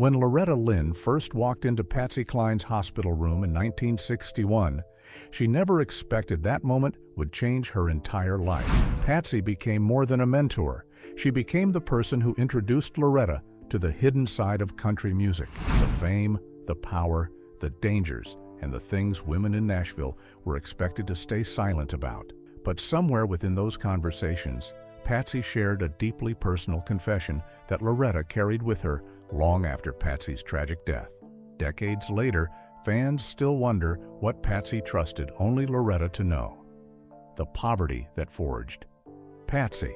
When Loretta Lynn first walked into Patsy Cline's hospital room in 1961, she never expected that moment would change her entire life. Patsy became more than a mentor. She became the person who introduced Loretta to the hidden side of country music, the fame, the power, the dangers, and the things women in Nashville were expected to stay silent about. But somewhere within those conversations, Patsy shared a deeply personal confession that Loretta carried with her long after Patsy's tragic death. Decades later, fans still wonder what Patsy trusted only Loretta to know: the poverty that forged Patsy.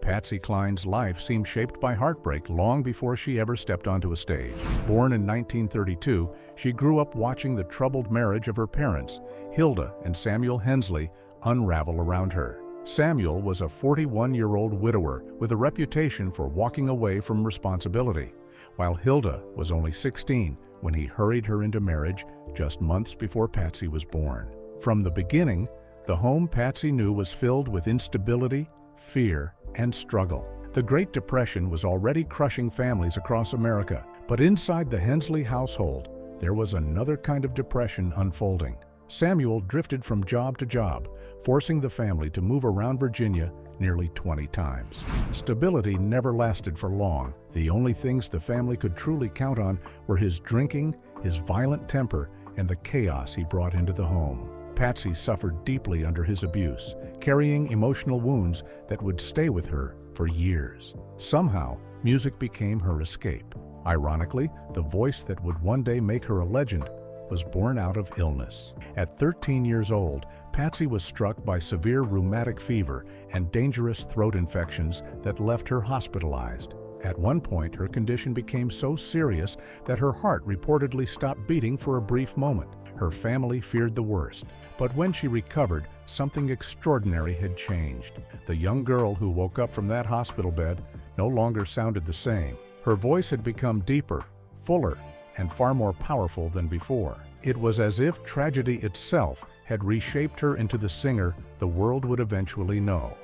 Patsy Cline's life seemed shaped by heartbreak long before she ever stepped onto a stage. Born in 1932, she grew up watching the troubled marriage of her parents, Hilda and Samuel Hensley, unravel around her. Samuel was a 41-year-old widower with a reputation for walking away from responsibility, while Hilda was only 16 when he hurried her into marriage just months before Patsy was born. From the beginning, the home Patsy knew was filled with instability, fear, and struggle. The Great Depression was already crushing families across America, but inside the Hensley household, there was another kind of depression unfolding. Samuel drifted from job to job, forcing the family to move around Virginia nearly 20 times. Stability never lasted for long. The only things the family could truly count on were his drinking, his violent temper, and the chaos he brought into the home. Patsy suffered deeply under his abuse, carrying emotional wounds that would stay with her for years. Somehow, music became her escape. Ironically, the voice that would one day make her a legend was born out of illness. At 13 years old, Patsy was struck by severe rheumatic fever and dangerous throat infections that left her hospitalized. At one point, her condition became so serious that her heart reportedly stopped beating for a brief moment. Her family feared the worst, but when she recovered, something extraordinary had changed. The young girl who woke up from that hospital bed no longer sounded the same. Her voice had become deeper, fuller, and far more powerful than before. It was as if tragedy itself had reshaped her into the singer the world would eventually know.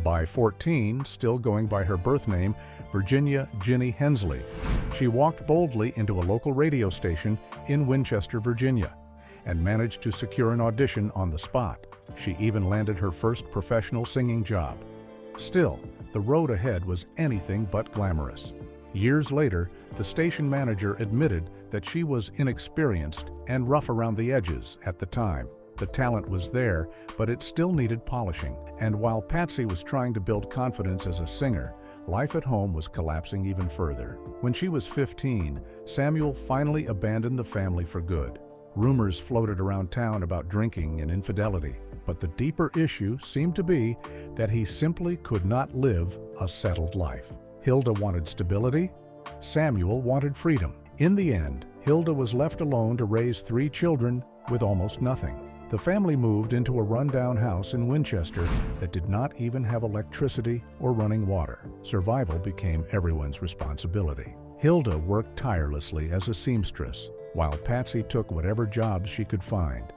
By 14, still going by her birth name, Virginia Ginny Hensley, she walked boldly into a local radio station in Winchester, Virginia, and managed to secure an audition on the spot. She even landed her first professional singing job. Still, the road ahead was anything but glamorous. Years later, the station manager admitted that she was inexperienced and rough around the edges at the time. The talent was there, but it still needed polishing. And while Patsy was trying to build confidence as a singer, life at home was collapsing even further. When she was 15, Samuel finally abandoned the family for good. Rumors floated around town about drinking and infidelity, but the deeper issue seemed to be that he simply could not live a settled life. Hilda wanted stability, Samuel wanted freedom. In the end, Hilda was left alone to raise 3 children with almost nothing. The family moved into a rundown house in Winchester that did not even have electricity or running water. Survival became everyone's responsibility. Hilda worked tirelessly as a seamstress, while Patsy took whatever jobs she could find.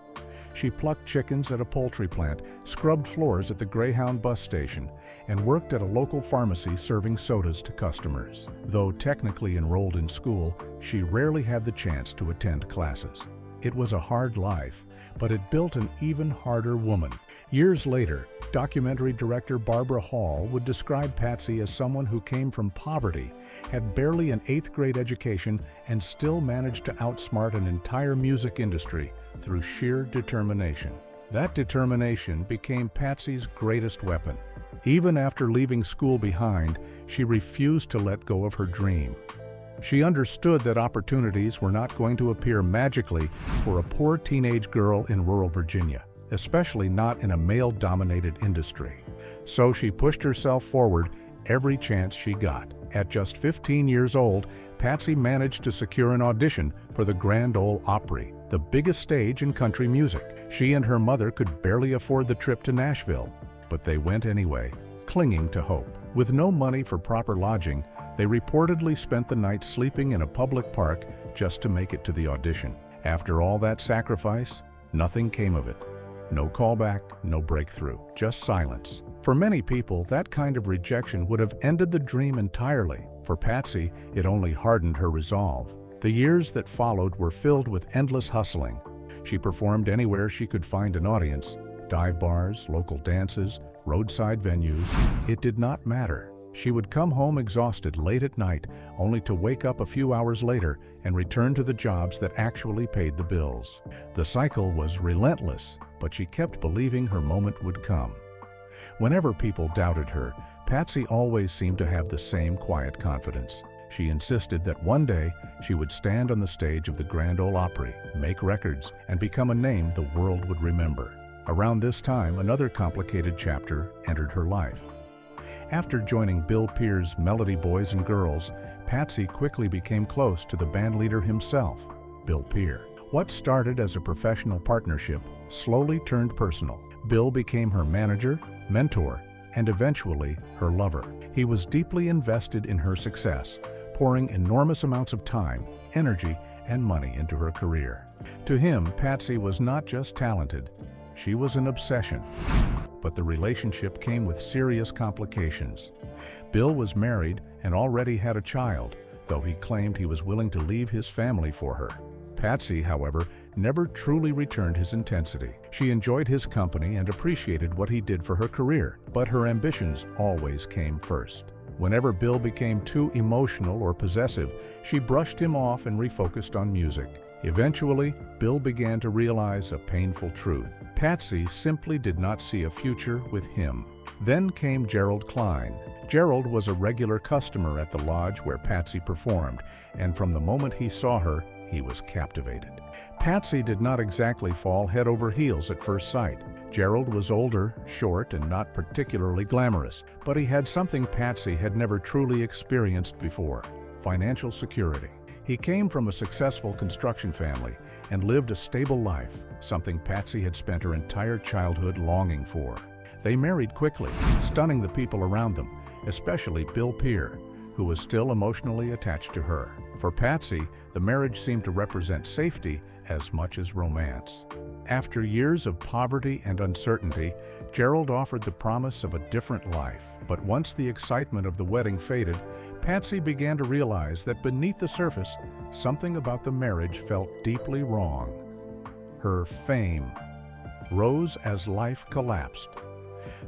She plucked chickens at a poultry plant, scrubbed floors at the Greyhound bus station, and worked at a local pharmacy serving sodas to customers. Though technically enrolled in school, she rarely had the chance to attend classes. It was a hard life, but it built an even harder woman. Years later, documentary director Barbara Hall would describe Patsy as someone who came from poverty, had barely an 8th grade education, and still managed to outsmart an entire music industry through sheer determination. That determination became Patsy's greatest weapon. Even after leaving school behind, she refused to let go of her dream. She understood that opportunities were not going to appear magically for a poor teenage girl in rural Virginia, especially not in a male-dominated industry. So she pushed herself forward every chance she got. At just 15 years old, Patsy managed to secure an audition for the Grand Ole Opry, the biggest stage in country music. She and her mother could barely afford the trip to Nashville, but they went anyway, clinging to hope. With no money for proper lodging, they reportedly spent the night sleeping in a public park just to make it to the audition. After all that sacrifice, nothing came of it. No callback, no breakthrough, just silence. For many people, that kind of rejection would have ended the dream entirely. For Patsy, it only hardened her resolve. The years that followed were filled with endless hustling. She performed anywhere she could find an audience: dive bars, local dances, roadside venues. It did not matter. She would come home exhausted late at night, only to wake up a few hours later and return to the jobs that actually paid the bills. The cycle was relentless, but she kept believing her moment would come. Whenever people doubted her, Patsy always seemed to have the same quiet confidence. She insisted that one day she would stand on the stage of the Grand Ole Opry, make records, and become a name the world would remember. Around this time, another complicated chapter entered her life. After joining Bill Pear's Melody Boys and Girls, Patsy quickly became close to the bandleader himself, Bill Pear. What started as a professional partnership slowly turned personal. Bill became her manager, mentor, and eventually her lover. He was deeply invested in her success, pouring enormous amounts of time, energy, and money into her career. To him, Patsy was not just talented, she was an obsession. But the relationship came with serious complications. Bill was married and already had a child, though he claimed he was willing to leave his family for her. Patsy, however, never truly returned his intensity. She enjoyed his company and appreciated what he did for her career, but her ambitions always came first. Whenever Bill became too emotional or possessive, she brushed him off and refocused on music. Eventually, Bill began to realize a painful truth. Patsy simply did not see a future with him. Then came Gerald Cline. Gerald was a regular customer at the lodge where Patsy performed, and from the moment he saw her, he was captivated. Patsy did not exactly fall head over heels at first sight. Gerald was older, short, and not particularly glamorous, but he had something Patsy had never truly experienced before: financial security. He came from a successful construction family and lived a stable life, something Patsy had spent her entire childhood longing for. They married quickly, stunning the people around them, especially Bill Pear, who was still emotionally attached to her. For Patsy, the marriage seemed to represent safety as much as romance. After years of poverty and uncertainty, Gerald offered the promise of a different life. But once the excitement of the wedding faded, Patsy began to realize that beneath the surface, something about the marriage felt deeply wrong. Her fame rose as life collapsed.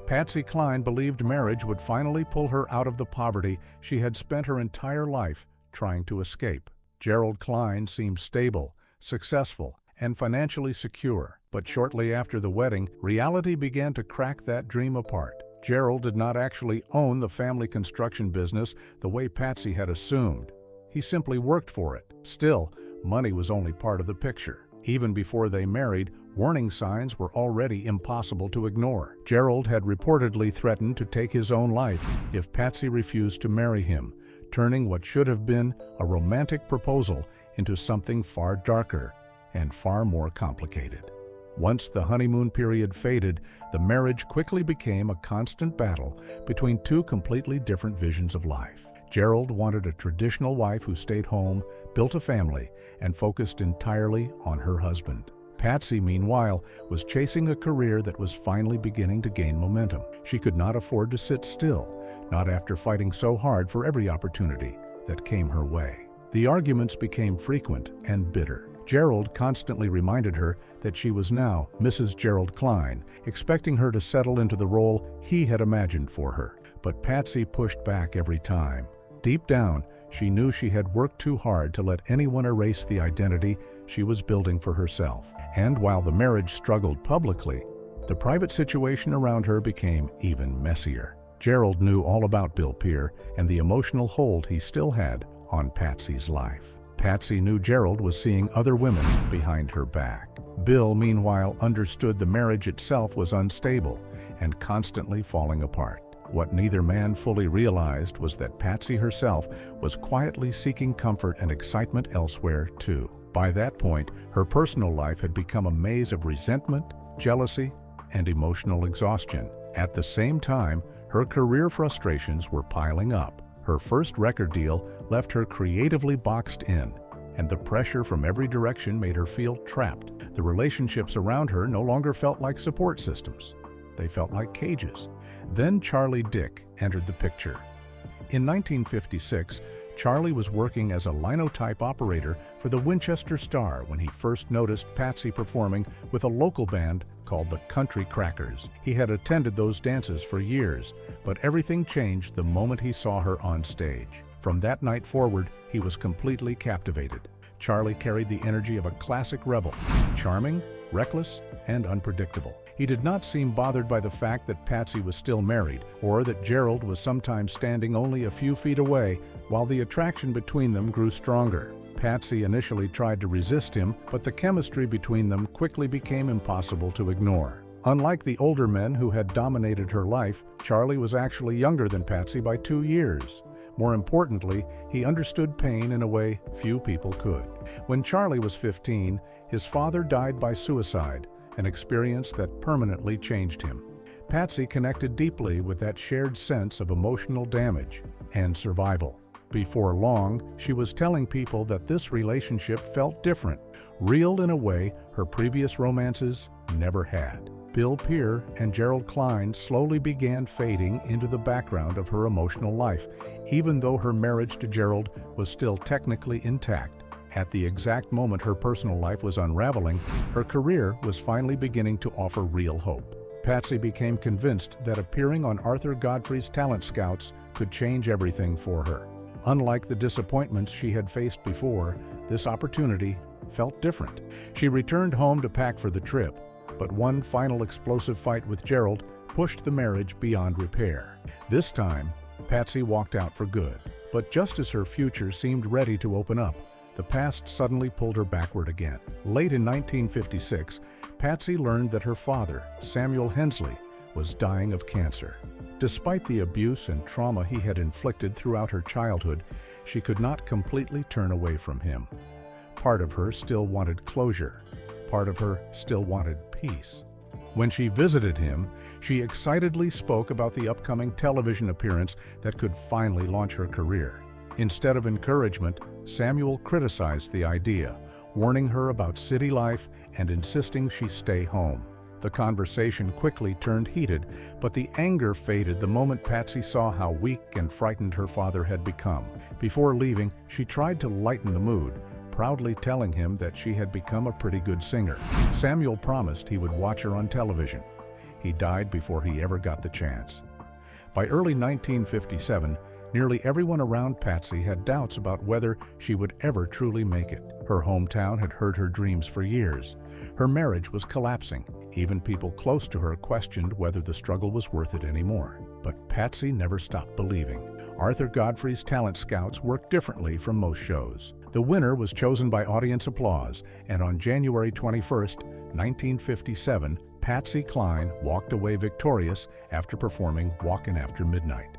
Patsy Cline believed marriage would finally pull her out of the poverty she had spent her entire life trying to escape. Gerald Cline seemed stable, successful, and financially secure, but shortly after the wedding, reality began to crack that dream apart. Gerald did not actually own the family construction business the way Patsy had assumed. He simply worked for it. Still, money was only part of the picture. Even before they married, warning signs were already impossible to ignore. Gerald had reportedly threatened to take his own life if Patsy refused to marry him, turning what should have been a romantic proposal into something far darker and far more complicated. Once the honeymoon period faded, the marriage quickly became a constant battle between two completely different visions of life. Gerald wanted a traditional wife who stayed home, built a family, and focused entirely on her husband. Patsy, meanwhile, was chasing a career that was finally beginning to gain momentum. She could not afford to sit still, not after fighting so hard for every opportunity that came her way. The arguments became frequent and bitter. Gerald constantly reminded her that she was now Mrs. Gerald Cline, expecting her to settle into the role he had imagined for her. But Patsy pushed back every time. Deep down, she knew she had worked too hard to let anyone erase the identity she was building for herself. And while the marriage struggled publicly, the private situation around her became even messier. Gerald knew all about Bill Pear and the emotional hold he still had on Patsy's life. Patsy knew Gerald was seeing other women behind her back. Bill, meanwhile, understood the marriage itself was unstable and constantly falling apart. What neither man fully realized was that Patsy herself was quietly seeking comfort and excitement elsewhere, too. By that point, her personal life had become a maze of resentment, jealousy, and emotional exhaustion. At the same time, her career frustrations were piling up. Her first record deal left her creatively boxed in, and the pressure from every direction made her feel trapped. The relationships around her no longer felt like support systems. they felt like cages. Then Charlie Dick entered the picture. In 1956, Charlie was working as a linotype operator for the Winchester Star when he first noticed Patsy performing with a local band called the Country Crackers. He had attended those dances for years, but everything changed the moment he saw her on stage. From that night forward, he was completely captivated. Charlie carried the energy of a classic rebel, charming, reckless, and unpredictable. He did not seem bothered by the fact that Patsy was still married, or that Gerald was sometimes standing only a few feet away, while the attraction between them grew stronger. Patsy initially tried to resist him, but the chemistry between them quickly became impossible to ignore. Unlike the older men who had dominated her life, Charlie was actually younger than Patsy by 2 years. More importantly, he understood pain in a way few people could. When Charlie was 15, his father died by suicide, an experience that permanently changed him. Patsy connected deeply with that shared sense of emotional damage and survival. Before long, she was telling people that this relationship felt different, real in a way her previous romances never had. Bill Peer and Gerald Klein slowly began fading into the background of her emotional life, even though her marriage to Gerald was still technically intact. At the exact moment her personal life was unraveling, her career was finally beginning to offer real hope. Patsy became convinced that appearing on Arthur Godfrey's Talent Scouts could change everything for her. Unlike the disappointments she had faced before, this opportunity felt different. She returned home to pack for the trip, but one final explosive fight with Gerald pushed the marriage beyond repair. This time, Patsy walked out for good. But just as her future seemed ready to open up, the past suddenly pulled her backward again. Late in 1956, Patsy learned that her father, Samuel Hensley, was dying of cancer. Despite the abuse and trauma he had inflicted throughout her childhood, she could not completely turn away from him. Part of her still wanted closure. Part of her still wanted peace. When she visited him, she excitedly spoke about the upcoming television appearance that could finally launch her career. Instead of encouragement, Samuel criticized the idea, warning her about city life and insisting she stay home. The conversation quickly turned heated, but the anger faded the moment Patsy saw how weak and frightened her father had become. Before leaving, she tried to lighten the mood, proudly telling him that she had become a pretty good singer. Samuel promised he would watch her on television. He died before he ever got the chance. By early 1957, nearly everyone around Patsy had doubts about whether she would ever truly make it. Her hometown had hurt her dreams for years. Her marriage was collapsing. Even people close to her questioned whether the struggle was worth it anymore. But Patsy never stopped believing. Arthur Godfrey's Talent Scouts worked differently from most shows. The winner was chosen by audience applause, and on January 21, 1957, Patsy Cline walked away victorious after performing Walkin' After Midnight.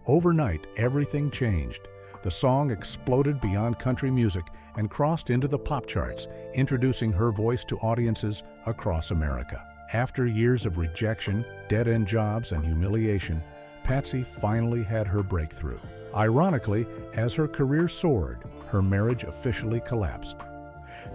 Overnight, everything changed. The song exploded beyond country music and crossed into the pop charts, introducing her voice to audiences across America. After years of rejection, dead-end jobs, and humiliation, Patsy finally had her breakthrough. Ironically, as her career soared, her marriage officially collapsed.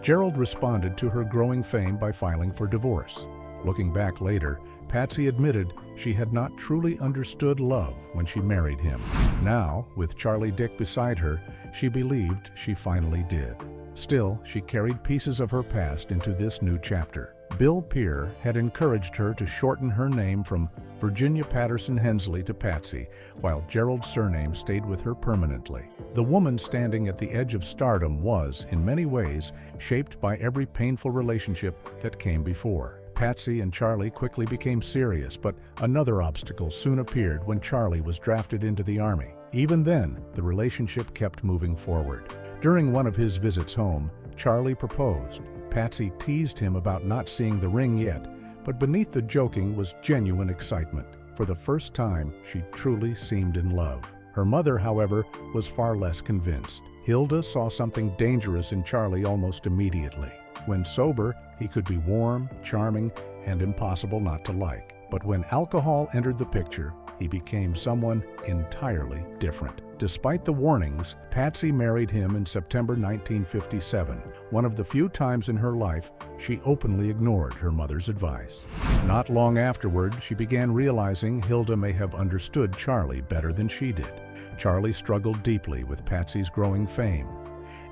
Gerald responded to her growing fame by filing for divorce. Looking back later, Patsy admitted she had not truly understood love when she married him. Now, with Charlie Dick beside her, she believed she finally did. Still, she carried pieces of her past into this new chapter. Bill Peer had encouraged her to shorten her name from Virginia Patterson Hensley to Patsy, while Gerald's surname stayed with her permanently. The woman standing at the edge of stardom was, in many ways, shaped by every painful relationship that came before. Patsy and Charlie quickly became serious, but another obstacle soon appeared when Charlie was drafted into the Army. Even then, the relationship kept moving forward. During one of his visits home, Charlie proposed. Patsy teased him about not seeing the ring yet, but beneath the joking was genuine excitement. For the first time, she truly seemed in love. Her mother, however, was far less convinced. Hilda saw something dangerous in Charlie almost immediately. When sober, he could be warm, charming, and impossible not to like. But when alcohol entered the picture, he became someone entirely different. Despite the warnings, Patsy married him in September 1957, one of the few times in her life she openly ignored her mother's advice. Not long afterward, she began realizing Hilda may have understood Charlie better than she did. Charlie struggled deeply with Patsy's growing fame.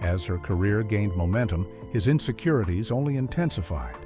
As her career gained momentum, his insecurities only intensified.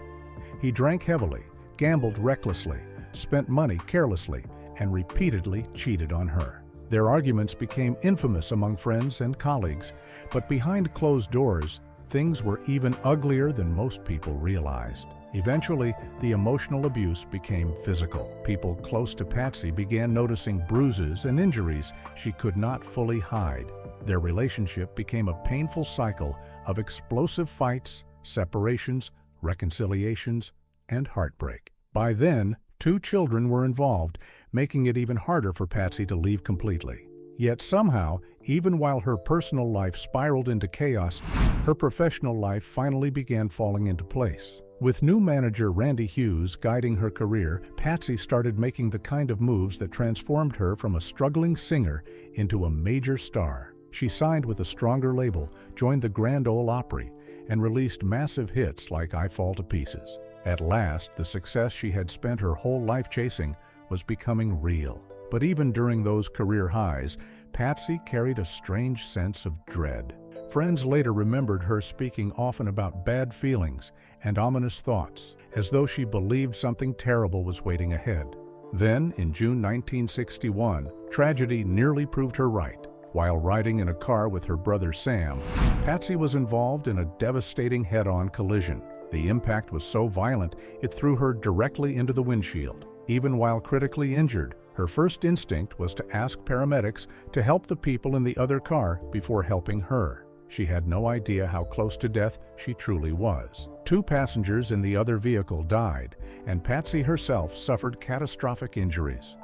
He drank heavily, gambled recklessly, spent money carelessly, and repeatedly cheated on her. Their arguments became infamous among friends and colleagues, but behind closed doors, things were even uglier than most people realized. Eventually, the emotional abuse became physical. People close to Patsy began noticing bruises and injuries she could not fully hide. Their relationship became a painful cycle of explosive fights, separations, reconciliations, and heartbreak. By then, 2 children were involved, making it even harder for Patsy to leave completely. Yet somehow, even while her personal life spiraled into chaos, her professional life finally began falling into place. With new manager Randy Hughes guiding her career, Patsy started making the kind of moves that transformed her from a struggling singer into a major star. She signed with a stronger label, joined the Grand Ole Opry, and released massive hits like I Fall to Pieces. At last, the success she had spent her whole life chasing was becoming real. But even during those career highs, Patsy carried a strange sense of dread. Friends later remembered her speaking often about bad feelings and ominous thoughts, as though she believed something terrible was waiting ahead. Then, in June 1961, tragedy nearly proved her right. While riding in a car with her brother Sam, Patsy was involved in a devastating head-on collision. The impact was so violent, it threw her directly into the windshield. Even while critically injured, her first instinct was to ask paramedics to help the people in the other car before helping her. She had no idea how close to death she truly was. 2 passengers in the other vehicle died, and Patsy herself suffered catastrophic injuries.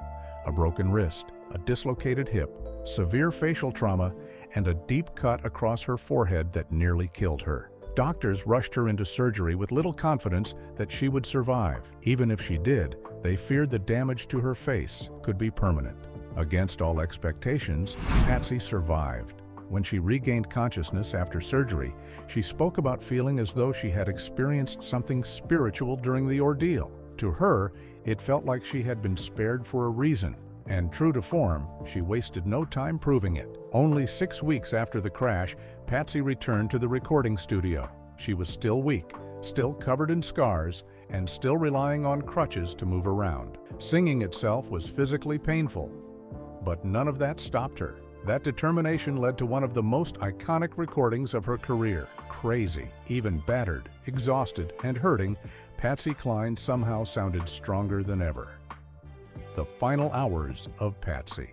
A broken wrist, a dislocated hip, severe facial trauma, and a deep cut across her forehead that nearly killed her. Doctors rushed her into surgery with little confidence that she would survive. Even if she did, they feared the damage to her face could be permanent. Against all expectations, Patsy survived. When she regained consciousness after surgery, she spoke about feeling as though she had experienced something spiritual during the ordeal. To her, it felt like she had been spared for a reason. And true to form, she wasted no time proving it. Only 6 weeks after the crash, Patsy returned to the recording studio. She was still weak, still covered in scars, and still relying on crutches to move around. Singing itself was physically painful, but none of that stopped her. That determination led to one of the most iconic recordings of her career. Crazy, even battered, exhausted, and hurting, Patsy Cline somehow sounded stronger than ever. The Final Hours of Patsy.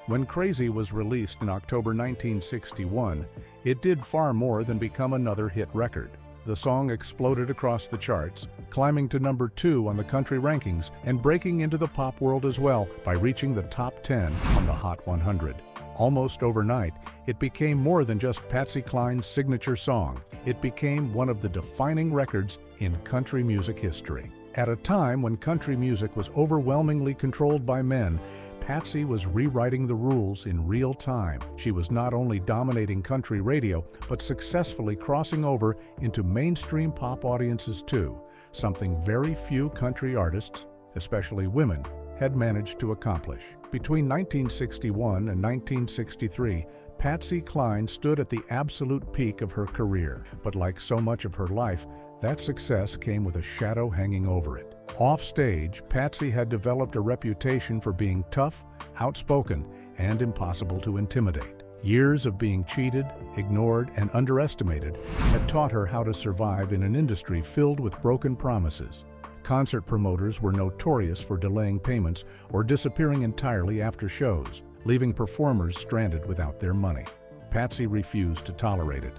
When Crazy was released in October 1961, it did far more than become another hit record. The song exploded across the charts, climbing to number 2 on the country rankings and breaking into the pop world as well by reaching the top 10 on the Hot 100. Almost overnight, it became more than just Patsy Cline's signature song. It became one of the defining records in country music history. At a time when country music was overwhelmingly controlled by men, Patsy was rewriting the rules in real time. She was not only dominating country radio, but successfully crossing over into mainstream pop audiences too, something very few country artists, especially women, had managed to accomplish. Between 1961 and 1963, Patsy Cline stood at the absolute peak of her career, but like so much of her life, that success came with a shadow hanging over it. Off stage, Patsy had developed a reputation for being tough, outspoken, and impossible to intimidate. Years of being cheated, ignored, and underestimated had taught her how to survive in an industry filled with broken promises. Concert promoters were notorious for delaying payments or disappearing entirely after shows, leaving performers stranded without their money. Patsy refused to tolerate it.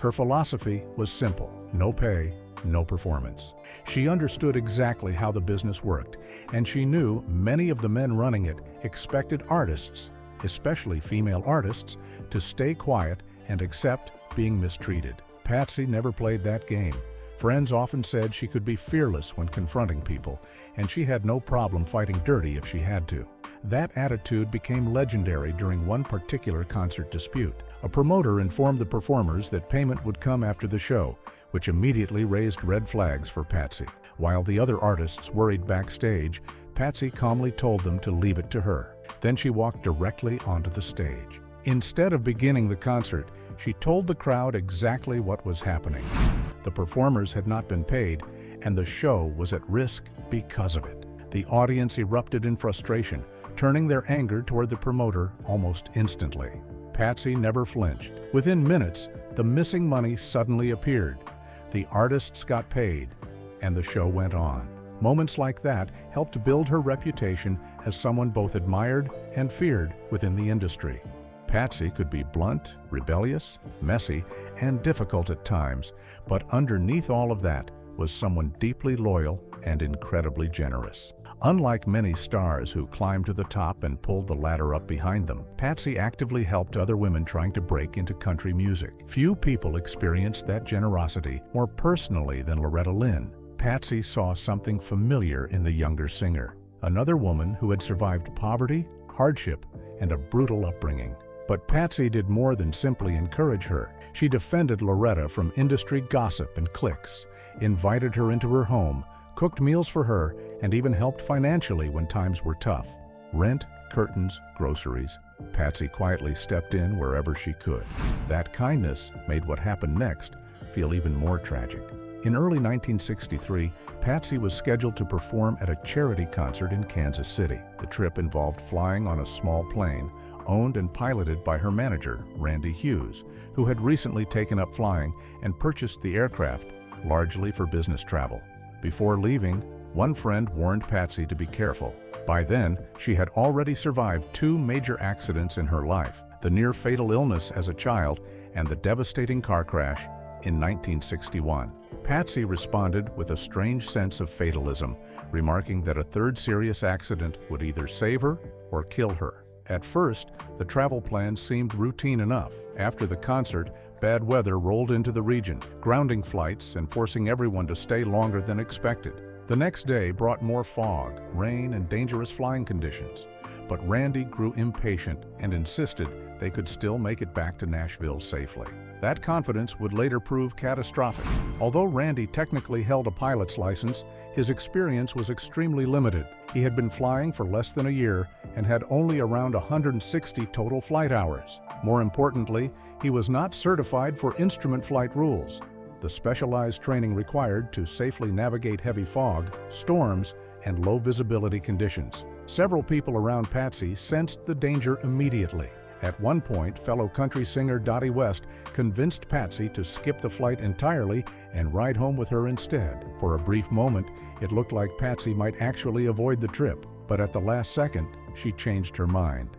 Her philosophy was simple: no pay, no performance. She understood exactly how the business worked, and she knew many of the men running it expected artists, especially female artists, to stay quiet and accept being mistreated. Patsy never played that game. Friends often said she could be fearless when confronting people, and she had no problem fighting dirty if she had to. That attitude became legendary during one particular concert dispute. A promoter informed the performers that payment would come after the show, which immediately raised red flags for Patsy. While the other artists worried backstage, Patsy calmly told them to leave it to her. Then she walked directly onto the stage. Instead of beginning the concert, she told the crowd exactly what was happening. The performers had not been paid, and the show was at risk because of it. The audience erupted in frustration, turning their anger toward the promoter almost instantly. Patsy never flinched. Within minutes, the missing money suddenly appeared. The artists got paid, and the show went on. Moments like that helped build her reputation as someone both admired and feared within the industry. Patsy could be blunt, rebellious, messy, and difficult at times, but underneath all of that was someone deeply loyal and incredibly generous. Unlike many stars who climbed to the top and pulled the ladder up behind them, Patsy actively helped other women trying to break into country music. Few people experienced that generosity more personally than Loretta Lynn. Patsy saw something familiar in the younger singer, another woman who had survived poverty, hardship, and a brutal upbringing. But Patsy did more than simply encourage her. She defended Loretta from industry gossip and cliques, invited her into her home, cooked meals for her, and even helped financially when times were tough. Rent, curtains, groceries. Patsy quietly stepped in wherever she could. That kindness made what happened next feel even more tragic. In early 1963, Patsy was scheduled to perform at a charity concert in Kansas City. The trip involved flying on a small plane, owned and piloted by her manager, Randy Hughes, who had recently taken up flying and purchased the aircraft, largely for business travel. Before leaving, one friend warned Patsy to be careful. By then, she had already survived 2 major accidents in her life, the near-fatal illness as a child and the devastating car crash in 1961. Patsy responded with a strange sense of fatalism, remarking that a third serious accident would either save her or kill her. At first, the travel plans seemed routine enough. After the concert, bad weather rolled into the region, grounding flights and forcing everyone to stay longer than expected. The next day brought more fog, rain, and dangerous flying conditions. But Randy grew impatient and insisted they could still make it back to Nashville safely. That confidence would later prove catastrophic. Although Randy technically held a pilot's license, his experience was extremely limited. He had been flying for less than a year and had only around 160 total flight hours. More importantly, he was not certified for instrument flight rules, the specialized training required to safely navigate heavy fog, storms, and low visibility conditions. Several people around Patsy sensed the danger immediately. At one point, fellow country singer Dottie West convinced Patsy to skip the flight entirely and ride home with her instead. For a brief moment, it looked like Patsy might actually avoid the trip, but at the last second, she changed her mind.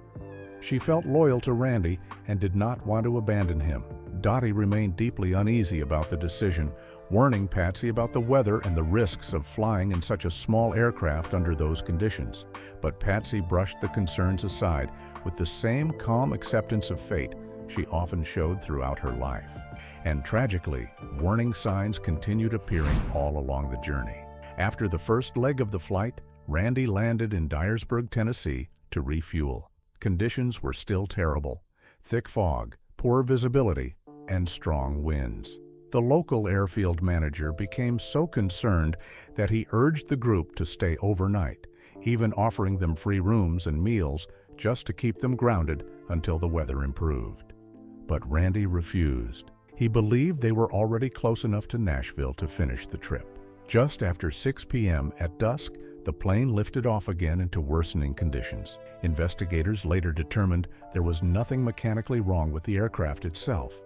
She felt loyal to Randy and did not want to abandon him. Dottie remained deeply uneasy about the decision, warning Patsy about the weather and the risks of flying in such a small aircraft under those conditions. But Patsy brushed the concerns aside with the same calm acceptance of fate she often showed throughout her life. And tragically, warning signs continued appearing all along the journey. After the first leg of the flight, Randy landed in Dyersburg, Tennessee, to refuel. Conditions were still terrible: thick fog, poor visibility, and strong winds. The local airfield manager became so concerned that he urged the group to stay overnight, even offering them free rooms and meals just to keep them grounded until the weather improved. But Randy refused. He believed they were already close enough to Nashville to finish the trip. Just after 6 p.m. at dusk, the plane lifted off again into worsening conditions. Investigators later determined there was nothing mechanically wrong with the aircraft itself.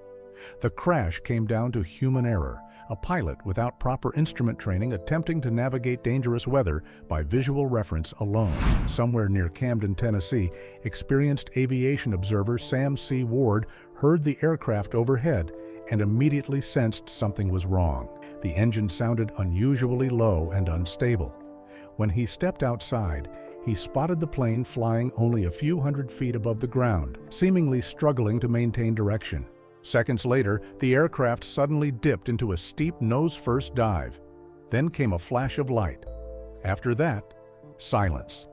The crash came down to human error, a pilot without proper instrument training attempting to navigate dangerous weather by visual reference alone. Somewhere near Camden, Tennessee, experienced aviation observer Sam C. Ward heard the aircraft overhead and immediately sensed something was wrong. The engine sounded unusually low and unstable. When he stepped outside, he spotted the plane flying only a few hundred feet above the ground, seemingly struggling to maintain direction. Seconds later, the aircraft suddenly dipped into a steep nose-first dive. Then came a flash of light. After that, silence.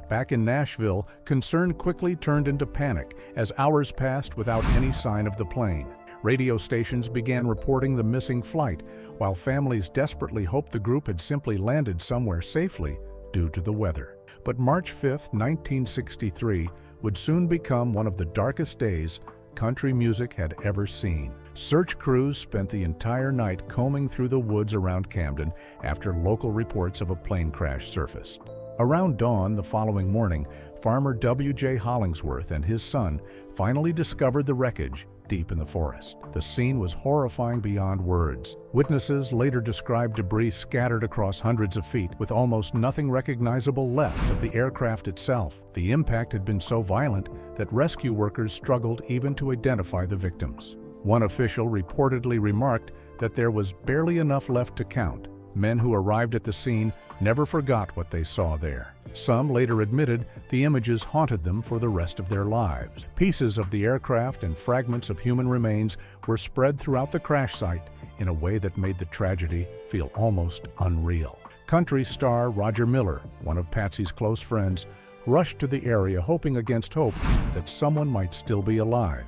Back in Nashville, concern quickly turned into panic as hours passed without any sign of the plane. Radio stations began reporting the missing flight, while families desperately hoped the group had simply landed somewhere safely due to the weather. But March 5, 1963, would soon become one of the darkest days country music had ever seen. Search crews spent the entire night combing through the woods around Camden after local reports of a plane crash surfaced. Around dawn the following morning, farmer W.J. Hollingsworth and his son finally discovered the wreckage deep in the forest. The scene was horrifying beyond words. Witnesses later described debris scattered across hundreds of feet, with almost nothing recognizable left of the aircraft itself. The impact had been so violent that rescue workers struggled even to identify the victims. One official reportedly remarked that there was barely enough left to count. Men who arrived at the scene never forgot what they saw there. Some later admitted the images haunted them for the rest of their lives. Pieces of the aircraft and fragments of human remains were spread throughout the crash site in a way that made the tragedy feel almost unreal. Country star Roger Miller, one of Patsy's close friends, rushed to the area hoping against hope that someone might still be alive.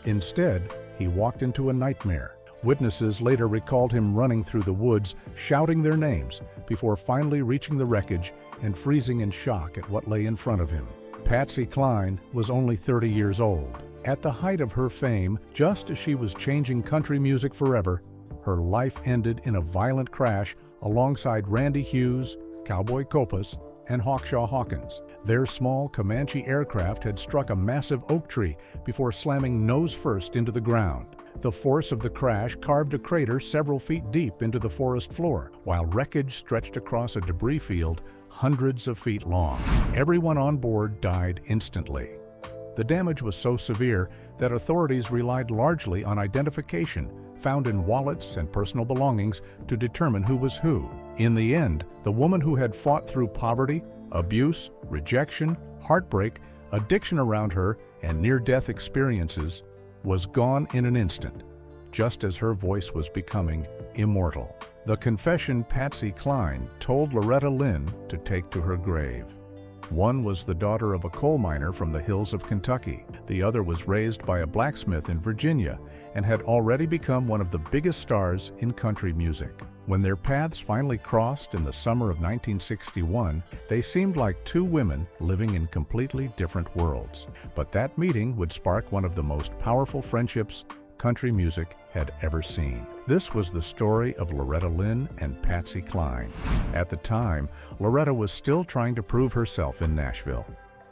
Instead, he walked into a nightmare. Witnesses later recalled him running through the woods, shouting their names, before finally reaching the wreckage and freezing in shock at what lay in front of him. Patsy Cline was only 30 years old. At the height of her fame, just as she was changing country music forever, her life ended in a violent crash alongside Randy Hughes, Cowboy Copas, and Hawkshaw Hawkins. Their small Comanche aircraft had struck a massive oak tree before slamming nose first into the ground. The force of the crash carved a crater several feet deep into the forest floor, while wreckage stretched across a debris field hundreds of feet long. Everyone on board died instantly. The damage was so severe that authorities relied largely on identification found in wallets and personal belongings to determine who was who. In the end, the woman who had fought through poverty, abuse, rejection, heartbreak, addiction around her, and near-death experiences was gone in an instant, just as her voice was becoming immortal. The confession Patsy Cline told Loretta Lynn to take to her grave. One was the daughter of a coal miner from the hills of Kentucky. The other was raised by a blacksmith in Virginia and had already become one of the biggest stars in country music. When their paths finally crossed in the summer of 1961, they seemed like two women living in completely different worlds. But that meeting would spark one of the most powerful friendships country music had ever seen. This was the story of Loretta Lynn and Patsy Cline. At the time, Loretta was still trying to prove herself in Nashville.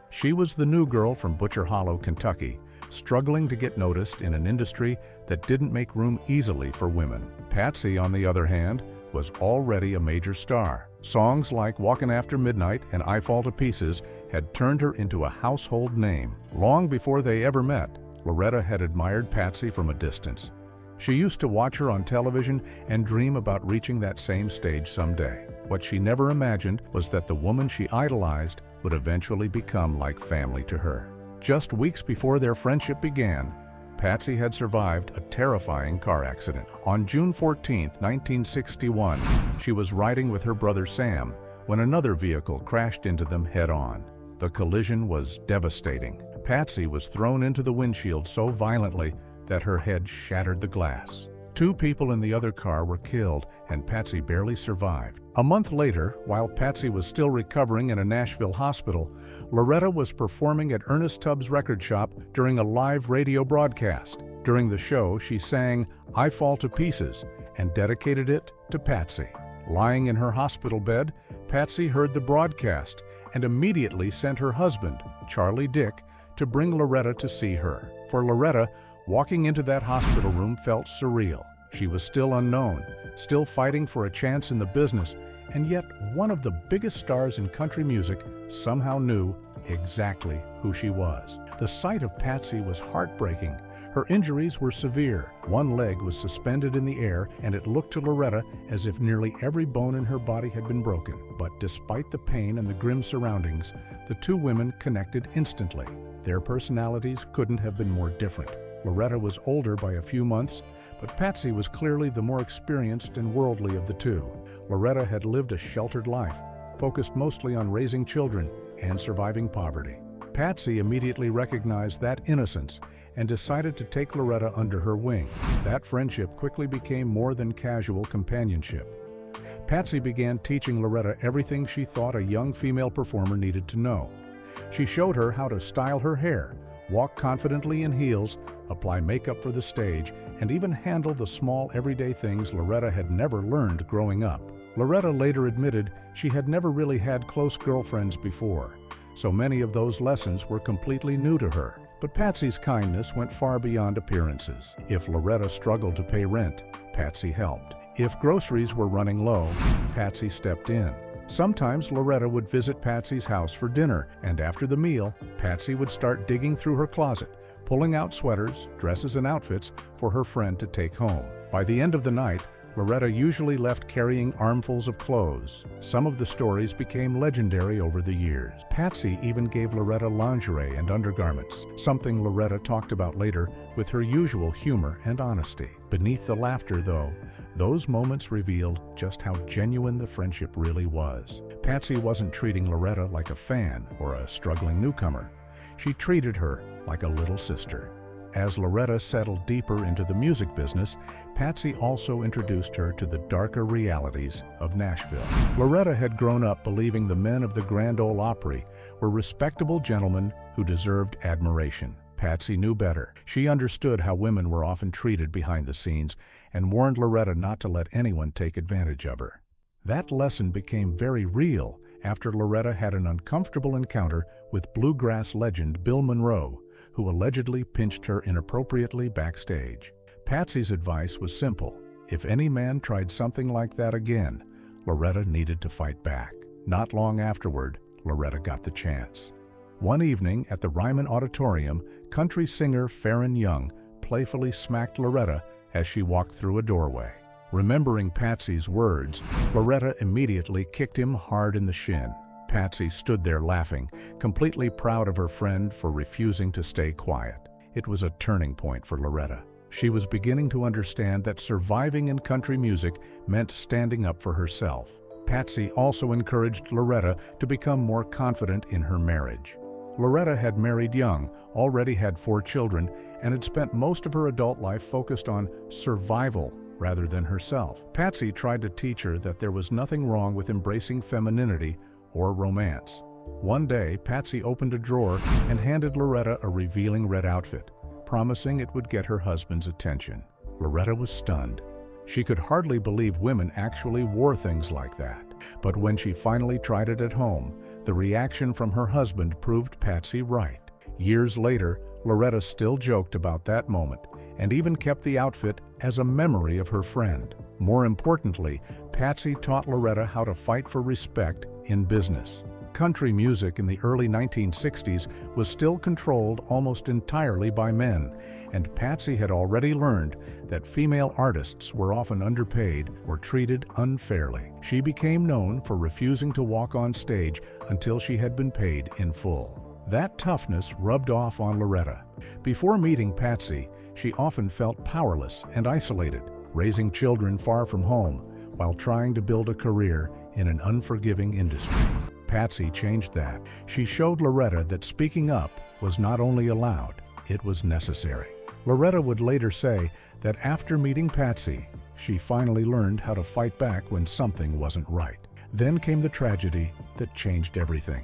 She was the new girl from Butcher Hollow, Kentucky, struggling to get noticed in an industry that didn't make room easily for women. Patsy, on the other hand, was already a major star. Songs like Walkin' After Midnight and I Fall to Pieces had turned her into a household name. Long before they ever met, Loretta had admired Patsy from a distance. She used to watch her on television and dream about reaching that same stage someday. What she never imagined was that the woman she idolized would eventually become like family to her. Just weeks before their friendship began, Patsy had survived a terrifying car accident. On June 14, 1961, she was riding with her brother Sam when another vehicle crashed into them head-on. The collision was devastating. Patsy was thrown into the windshield so violently that her head shattered the glass. 2 people in the other car were killed, and Patsy barely survived. A month later, while Patsy was still recovering in a Nashville hospital, Loretta was performing at Ernest Tubbs' record shop during a live radio broadcast. During the show, she sang I Fall to Pieces and dedicated it to Patsy. Lying in her hospital bed, Patsy heard the broadcast and immediately sent her husband, Charlie Dick, to bring Loretta to see her. For Loretta, walking into that hospital room felt surreal. She was still unknown, still fighting for a chance in the business, and yet one of the biggest stars in country music somehow knew exactly who she was. The sight of Patsy was heartbreaking. Her injuries were severe. One leg was suspended in the air, and it looked to Loretta as if nearly every bone in her body had been broken. But despite the pain and the grim surroundings, the 2 women connected instantly. Their personalities couldn't have been more different. Loretta was older by a few months, but Patsy was clearly the more experienced and worldly of the 2. Loretta had lived a sheltered life, focused mostly on raising children and surviving poverty. Patsy immediately recognized that innocence and decided to take Loretta under her wing. That friendship quickly became more than casual companionship. Patsy began teaching Loretta everything she thought a young female performer needed to know. She showed her how to style her hair, walk confidently in heels, apply makeup for the stage, and even handle the small everyday things Loretta had never learned growing up. Loretta later admitted she had never really had close girlfriends before, so many of those lessons were completely new to her. But Patsy's kindness went far beyond appearances. If Loretta struggled to pay rent, Patsy helped. If groceries were running low, Patsy stepped in. Sometimes Loretta would visit Patsy's house for dinner, and after the meal, Patsy would start digging through her closet, pulling out sweaters, dresses, and outfits for her friend to take home. By the end of the night, Loretta usually left carrying armfuls of clothes. Some of the stories became legendary over the years. Patsy even gave Loretta lingerie and undergarments, something Loretta talked about later with her usual humor and honesty. Beneath the laughter, though, those moments revealed just how genuine the friendship really was. Patsy wasn't treating Loretta like a fan or a struggling newcomer. She treated her like a little sister. As Loretta settled deeper into the music business, Patsy also introduced her to the darker realities of Nashville. Loretta had grown up believing the men of the Grand Ole Opry were respectable gentlemen who deserved admiration. Patsy knew better. She understood how women were often treated behind the scenes and warned Loretta not to let anyone take advantage of her. That lesson became very real after Loretta had an uncomfortable encounter with bluegrass legend Bill Monroe, who allegedly pinched her inappropriately backstage. Patsy's advice was simple. If any man tried something like that again, Loretta needed to fight back. Not long afterward, Loretta got the chance. One evening at the Ryman Auditorium, country singer Farron Young playfully smacked Loretta as she walked through a doorway. Remembering Patsy's words, Loretta immediately kicked him hard in the shin. Patsy stood there laughing, completely proud of her friend for refusing to stay quiet. It was a turning point for Loretta. She was beginning to understand that surviving in country music meant standing up for herself. Patsy also encouraged Loretta to become more confident in her marriage. Loretta had married young, already had 4 children, and had spent most of her adult life focused on survival rather than herself. Patsy tried to teach her that there was nothing wrong with embracing femininity or romance. One day, Patsy opened a drawer and handed Loretta a revealing red outfit, promising it would get her husband's attention. Loretta was stunned. She could hardly believe women actually wore things like that. But when she finally tried it at home, the reaction from her husband proved Patsy right. Years later, Loretta still joked about that moment and even kept the outfit as a memory of her friend. More importantly, Patsy taught Loretta how to fight for respect in business. Country music in the early 1960s was still controlled almost entirely by men, and Patsy had already learned that female artists were often underpaid or treated unfairly. She became known for refusing to walk on stage until she had been paid in full. That toughness rubbed off on Loretta. Before meeting Patsy, she often felt powerless and isolated, raising children far from home while trying to build a career in an unforgiving industry. Patsy changed that. She showed Loretta that speaking up was not only allowed, it was necessary. Loretta would later say that after meeting Patsy, she finally learned how to fight back when something wasn't right. Then came the tragedy that changed everything.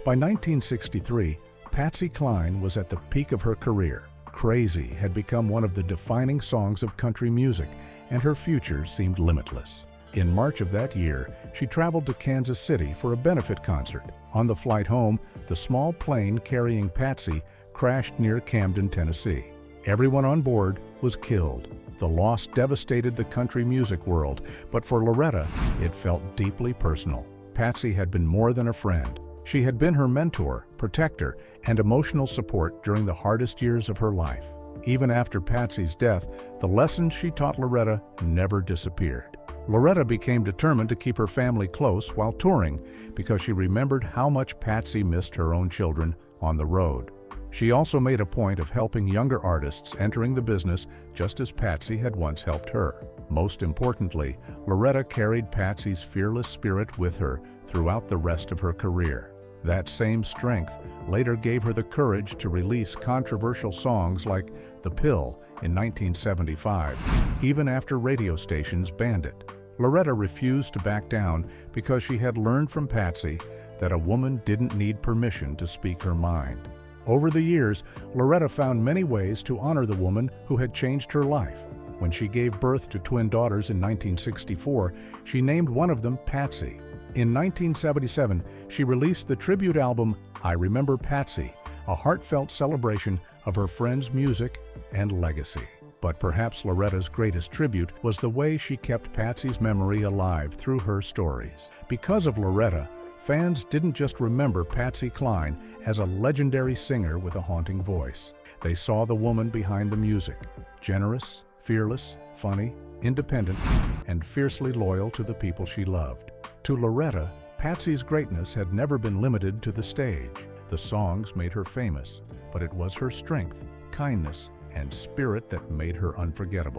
By 1963, Patsy Cline was at the peak of her career. Crazy had become one of the defining songs of country music, and her future seemed limitless. In March of that year, she traveled to Kansas City for a benefit concert. On the flight home, the small plane carrying Patsy crashed near Camden, Tennessee. Everyone on board was killed. The loss devastated the country music world, but for Loretta, it felt deeply personal. Patsy had been more than a friend. She had been her mentor, protector, and emotional support during the hardest years of her life. Even after Patsy's death, the lessons she taught Loretta never disappeared. Loretta became determined to keep her family close while touring because she remembered how much Patsy missed her own children on the road. She also made a point of helping younger artists entering the business just as Patsy had once helped her. Most importantly, Loretta carried Patsy's fearless spirit with her throughout the rest of her career. That same strength later gave her the courage to release controversial songs like The Pill in 1975, even after radio stations banned it. Loretta refused to back down because she had learned from Patsy that a woman didn't need permission to speak her mind. Over the years, Loretta found many ways to honor the woman who had changed her life. When she gave birth to twin daughters in 1964, she named one of them Patsy. In 1977, she released the tribute album I Remember Patsy, a heartfelt celebration of her friend's music and legacy. But perhaps Loretta's greatest tribute was the way she kept Patsy's memory alive through her stories. Because of Loretta, fans didn't just remember Patsy Cline as a legendary singer with a haunting voice. They saw the woman behind the music, generous, fearless, funny, independent, and fiercely loyal to the people she loved. To Loretta, Patsy's greatness had never been limited to the stage. The songs made her famous, but it was her strength, kindness, and spirit that made her unforgettable.